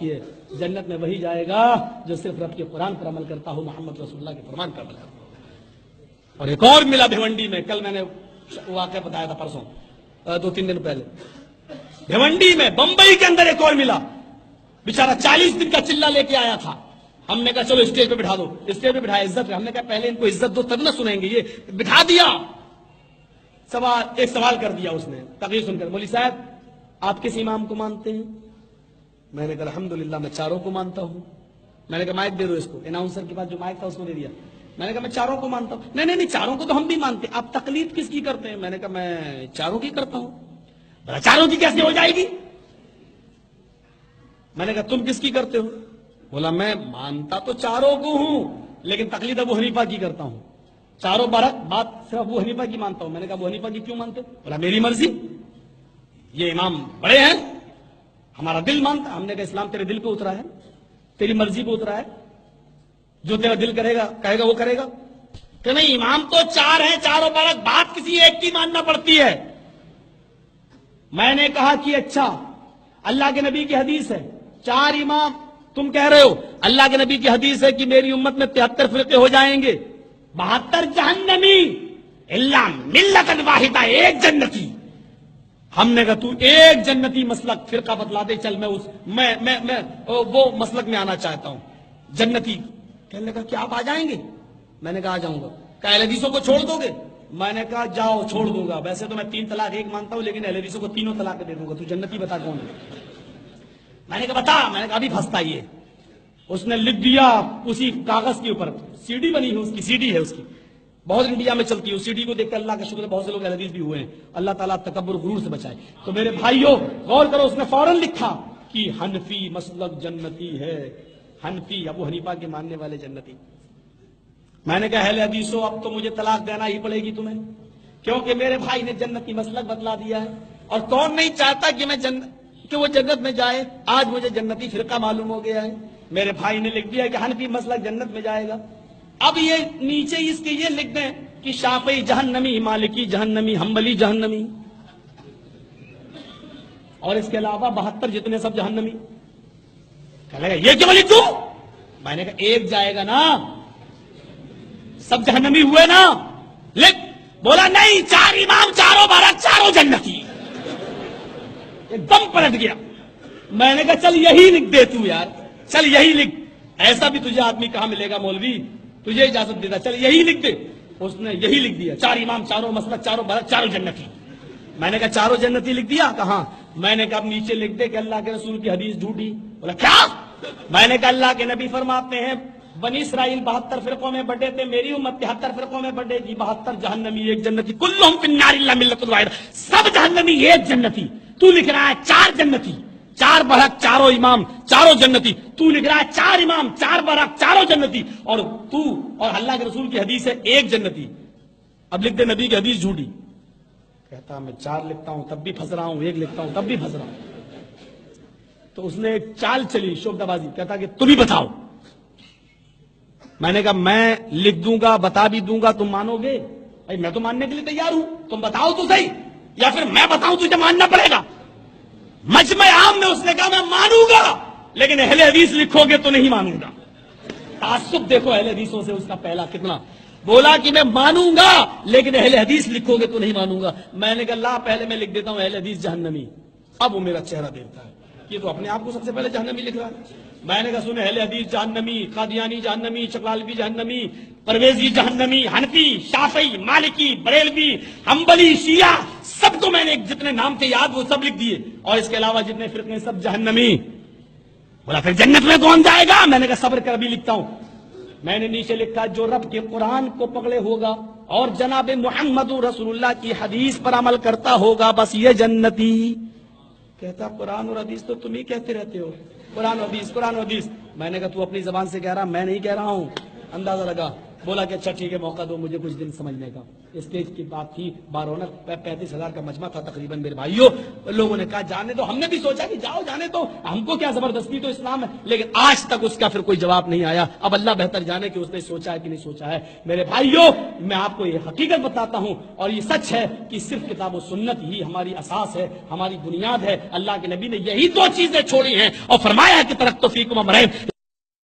کی ہے، جنت میں وہی جائے گا جو صرف رب کے قرآن پر عمل کرتا ہو، محمد رسول اللہ کے فرمان پر عمل کرتا ہو۔ اور ایک اور ملا بھیونڈی میں، کل میں نے واقعہ بتایا تھا پرسوں 2-3 دن پہلے، بھیونڈی میں بمبئی کے اندر ایک اور ملا، بیچارہ 40 دن کا چلہ لے کے آیا تھا۔ ہم نے کہا چلو اسٹیج پہ بٹھا دو، اسٹیج پہ بٹھایا، عزت پہ، ہم نے کہا پہلے ان کو عزت دو تب نہ سنیں گے، یہ بٹھا دیا۔ ایک سوال کر دیا اس نے تقریر سن کر، مولوی صاحب آپ کس امام کو مانتے ہیں؟ میں نے کہا الحمدللہ میں چاروں کو مانتا ہوں۔ میں نے کہا مائک دے دو اس کو، اناؤنسر کے پاس جو مائک تھا اس کو دے دیا۔ میں نے کہا میں چاروں کو مانتا ہوں۔ نہیں چاروں کو تو ہم بھی مانتے، آپ تقلید کس کی کرتے ہیں؟ میں نے کہا میں چاروں کی کرتا ہوں۔ بولا چاروں کی کیسے ہو جائے گی؟ میں نے کہا تم کس کی کرتے ہو؟ بولا میں مانتا تو چاروں کو ہوں لیکن تقلید ابو حنیفہ کی کرتا ہوں، چاروں بات صرف ابو حنیفہ کی مانتا ہوں۔ میں نے کہا ابو حنیفہ کی کیوں مانتے؟ بولا میری مرضی، یہ امام بڑے ہیں، ہمارا دل مانتا۔ ہم نے کہا اسلام تیرے دل پہ اترا ہے، تیری مرضی پہ اترا ہے، جو تیرا دل کرے گا کہے گا وہ کرے گا کہ نہیں؟ امام تو چار ہیں، چاروں برک بات کسی ایک کی ماننا پڑتی ہے۔ میں نے کہا کہ اچھا اللہ کے نبی کی حدیث ہے 4 امام، تم کہہ رہے ہو اللہ کے نبی کی حدیث ہے کہ میری امت میں 73 فرقے ہو جائیں گے، 72 جہنمی الا ملت واحدہ، ایک جنتی۔ ہم نے کہا تو ایک جنتی مسلک فرقہ بتلا دے، چل میں وہ مسلک میں آنا چاہتا ہوں، جنتی۔ کہنے لگا کہ آپ آ جائیں گے؟ میں نے کہا آ جاؤں گا۔ کہ اہل حدیثوں کو چھوڑ دو گے؟ میں نے کہا جاؤ چھوڑ دوں گا، ویسے تو میں 3 طلاق 1 مانتا ہوں لیکن اہل حدیثوں کو 3 طلاق دے دوں گا، تو جنتی بتا کون ہے؟ میں نے کہا بتا۔ میں نے کہا ابھی پھنستا یہ۔ اس نے لکھ دیا اسی کاغذ کے اوپر، سی ڈی بنی ہے اس کی، سی ڈی ہے اس کی، بہت انڈیا میں چلتی ہے، اس سی ڈی کو دیکھ کر اللہ کا شکر ہے بہت سے لوگ اہل حدیث بھی ہوئے ہیں، اللہ تعالیٰ تکبر غرور سے بچائے۔ تو میرے بھائیوں غور کرو، اس نے فوراً لکھا کہ حنفی مسلک جنتی ہے، حنفی ابو حنیفہ کے ماننے والے جنتی۔ میں نے کہا اہل حدیثوں اب تو مجھے طلاق دینا ہی پڑے گی تمہیں، کیونکہ میرے بھائی نے جنتی مسلک بتلا دیا ہے، اور کون نہیں چاہتا کہ میں کہ وہ جنت میں جائے؟ آج مجھے جنتی فرقہ معلوم ہو گیا ہے۔ میرے بھائی نے لکھ دیا کہ حنفی مسلک جنت میں جائے گا۔ اب یہ نیچے اس کے یہ لکھ دیں کہ شافعی جہنمی، مالکی جہنمی، حنبلی جہنمی، اور اس کے علاوہ 72 جتنے سب جہنمی۔ کہنے لگا یہ کیوں لکھ دوں؟ میں نے کہا ایک جائے گا نا، سب جہنمی ہوئے نا، لکھ۔ بولا نہیں، 4 امام، چاروں بارہ، چاروں جنتی۔ ایک دم پلٹ گیا۔ میں نے کہا چل یہی لکھ دے تو یار، چل یہی لکھ، ایسا بھی تجھے آدمی کہاں ملے گا مولوی، تجھے اجازت دیتا، چل یہی لکھ دے۔ اس نے یہی لکھ دیا، 4 امام، چاروں مسلک، چاروں بارہ، چاروں جنتی۔ میں نے کہا چاروں جنتی لکھ دیا؟ کہاں؟ میں نے کہا اب نیچے لکھ دے کہ اللہ کے رسول کی حدیث جھوٹی۔ بولا کیا؟ میں نے کہا اللہ کے نبی فرماتے ہیں بنی اسرائیل 72 فرقوں میں بٹے تھے، میری امت 73 فرقوں میں بٹے گی، 72 جہنمی ایک جنتی، کلہم فی النار الا ملۃ واحدہ، سب جہنمی ایک جنتی۔ تو لکھ رہا ہے 4 جنتی، 4 برحق چاروں امام، چاروں جنتی۔ تو لکھ رہا ہے 4 امام، 4 برحق چاروں جنتی، اور تو اور اللہ کے رسول کی حدیث ہے ایک جنتی۔ اب لکھ دے نبی کی حدیث جھوٹی۔ کہتا میں 4 لکھتا ہوں تب بھی پھنس رہا ہوں، 1 لکھتا ہوں تب بھی پھنس رہا ہوں۔ تو اس نے ایک چال چلی شوکت بازی، کہتا کہ تم ہی بتاؤ۔ میں نے کہا میں لکھ دوں گا، بتا بھی دوں گا، تم مانو گے؟ بھائی میں تو ماننے کے لیے تیار ہوں، تم بتاؤ تو صحیح، یا پھر میں بتاؤں تجھے ماننا پڑے گا۔ مجمع عام میں اس نے کہا میں مانوں گا لیکن اہل حدیث لکھو گے تو نہیں مانوں گا۔ تعصب دیکھو اہل حدیثوں سے اس کا پہلا کتنا۔ بولا کہ میں مانوں گا لیکن اہل حدیث لکھو گے تو نہیں مانوں گا۔ میں نے کہا لا پہلے میں لکھ دیتا ہوں اہل حدیث جہنمی۔ اب وہ میرا چہرہ دیکھتا ہے، یہ تو اپنے آپ کو سب سے پہلے جہنمی لکھ رہا ہے۔ میں نے کہا سن، اہل حدیث جہنمی، قادیانی جہنمی، چکلالوی جہنمی، پرویزی جہنمی، حنفی، شافعی، مالکی، بریلوی، حنبلی، شیعہ، سب کو میں نے جتنے نام تھے یاد وہ سب لکھ دیے، اور اس کے علاوہ جتنے فرقے سب جہنمی۔ بولا پھر جنت میں کون جائے گا؟ میں نے کہا صبر کر ابھی لکھتا ہوں۔ میں نے نیچے لکھا جو رب کے قرآن کو پکڑے ہوگا اور جناب محمد رسول اللہ کی حدیث پر عمل کرتا ہوگا بس یہ جنتی۔ کہتا قرآن اور حدیث تو تم ہی کہتے رہتے ہو، قرآن و حدیث، قرآن و حدیث۔ میں نے کہا تو اپنی زبان سے کہہ رہا، میں نہیں کہہ رہا ہوں، اندازہ لگا۔ بولا کہ اچھا ٹھیک ہے موقع دو مجھے کچھ دن سمجھنے کا. اسٹیج کی بات تھی، بارونق 35,000 کا مجمع تھا تقریباً میرے بھائیوں. لوگوں نے کہا جانے دو، ہم نے بھی سوچا کہ جاؤ جانے دو، ہم کو کیا زبردستی تو اسلام ہے، لیکن آج تک اس کا پھر کوئی جواب نہیں آیا. اب اللہ بہتر جانے کہ اس نے سوچا ہے کہ نہیں سوچا ہے. میرے بھائیوں میں آپ کو یہ حقیقت بتاتا ہوں اور یہ سچ ہے کہ صرف کتاب و سنت ہی ہماری اساس ہے، ہماری بنیاد ہے. اللہ کے نبی نے یہی دو چیزیں چھوڑی ہیں اور فرمایا ہے کہ ترکت فیکم امرین